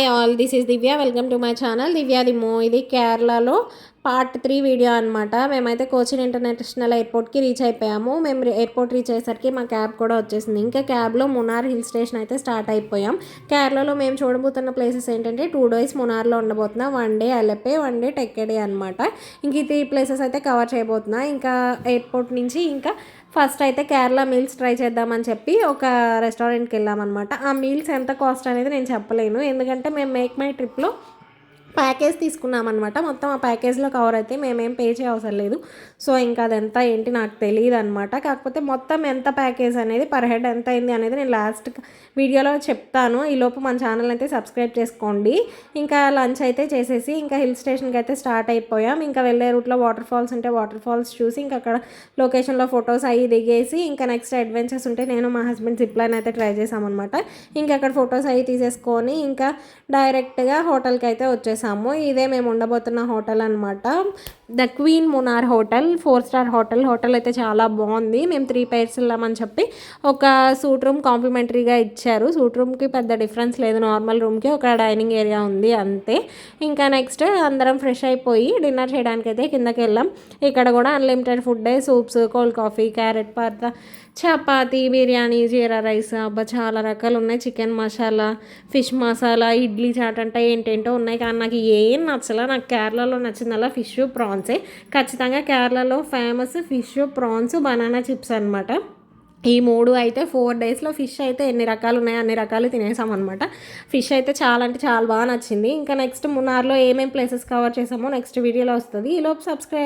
Hi all, this is Divya. Welcome to my channel Divya దిమో. ఇది కేరళలో పార్ట్ 3 వీడియో అనమాట. మేమైతే కోచిన్ ఇంటర్నేషనల్ ఎయిర్పోర్ట్కి రీచ్ అయిపోయాము. మేము ఎయిర్పోర్ట్ రీచ్ అయ్యేసరికి మా క్యాబ్ కూడా వచ్చేసింది. ఇంకా క్యాబ్లో మునార్ హిల్ స్టేషన్ అయితే స్టార్ట్ అయిపోయాం. కేరళలో మేము చూడబోతున్న ప్లేసెస్ ఏంటంటే 2 days మునార్లో ఉండబోతున్నా. 1 day అలెప్పే, 1 day టెక్కెడే అనమాట. ఇంక ఈ 3 places అయితే కవర్ చేయబోతున్నా. ఇంకా ఎయిర్పోర్ట్ నుంచి ఇంకా ఫస్ట్ అయితే కేరళ మీల్స్ ట్రై చేద్దామని చెప్పి ఒక రెస్టారెంట్కి వెళ్ళామన్నమాట. ఆ మీల్స్ ఎంత కాస్ట్ అనేది నేను చెప్పలేను, ఎందుకంటే మేము మేక్ మై ట్రిప్లో ప్యాకేజ్ తీసుకున్నామన్నమాట. మొత్తం ఆ ప్యాకేజ్లో కవర్ అయితే మేమేం పే చేయ అవసరం లేదు. సో ఇంకా అదంతా ఏంటి నాకు తెలియదు అనమాట. కాకపోతే మొత్తం ఎంత ప్యాకేజ్ అనేది పర్ హెడ్ ఎంత అయింది అనేది నేను లాస్ట్ వీడియోలో చెప్తాను. ఈలోపు మన ఛానల్ అయితే సబ్స్క్రైబ్ చేసుకోండి. ఇంకా లంచ్ అయితే చేసేసి ఇంకా హిల్ స్టేషన్కి అయితే స్టార్ట్ అయిపోయాం. ఇంకా వెళ్ళే రూట్లో వాటర్ ఫాల్స్ ఉంటే వాటర్ ఫాల్స్ చూసి ఇంకా అక్కడ లొకేషన్లో ఫొటోస్ అవి దిగేసి ఇంకా నెక్స్ట్ అడ్వెంచర్స్ ఉంటే నేను మా హస్బెండ్ జిప్ లైన్ అయితే ట్రై చేసామన్నమాట. ఇంకా అక్కడ ఫొటోస్ అవి తీసేసుకొని ఇంకా డైరెక్ట్గా హోటల్కి అయితే వచ్చేసాం. ఇదే మేము ఉండబోతున్న హోటల్ అనమాట. The queen Munnar hotel, 4-star hotel అయితే చాలా బాగుంది. మేము 3 pairs వెళ్ళామని చెప్పి ఒక సూట్ రూమ్ కాంప్లిమెంటరీగా ఇచ్చారు. సూట్ రూమ్కి పెద్ద డిఫరెన్స్ లేదు, నార్మల్ రూమ్కి ఒక డైనింగ్ ఏరియా ఉంది అంతే. ఇంకా నెక్స్ట్ అందరం ఫ్రెష్ అయిపోయి డిన్నర్ చేయడానికి అయితే కిందకి వెళ్ళాం. ఇక్కడ కూడా unlimited food, soups, cold coffee, carrot paratha, chapati, biryani, jeera rice, అబ్బా చాలా రకాలు ఉన్నాయి. చికెన్ మసాలా, ఫిష్ మసాలా, ఇడ్లీ చాట్ అంటే ఏంటేంటో ఉన్నాయి. కానీ నాకు ఏం నచ్చలా. నాకు కేరళలో నచ్చిందల్లా ఫిష్ ప్రాన్సే. ఖచ్చితంగా కేరళలో famous fish, prawns, banana chips అనమాట. ఈ 3 అయితే 4 daysలో ఫిష్ అయితే ఎన్ని రకాలు ఉన్నాయో అన్ని రకాలు తినేసాం అనమాట. ఫిష్ అయితే చాలా అంటే చాలా బాగా నచ్చింది. ఇంకా నెక్స్ట్ మునార్లో ఏమేమి ప్లేసెస్ కవర్ చేసామో నెక్స్ట్ వీడియోలో వస్తుంది. ఈలోపు సబ్స్క్రైబ్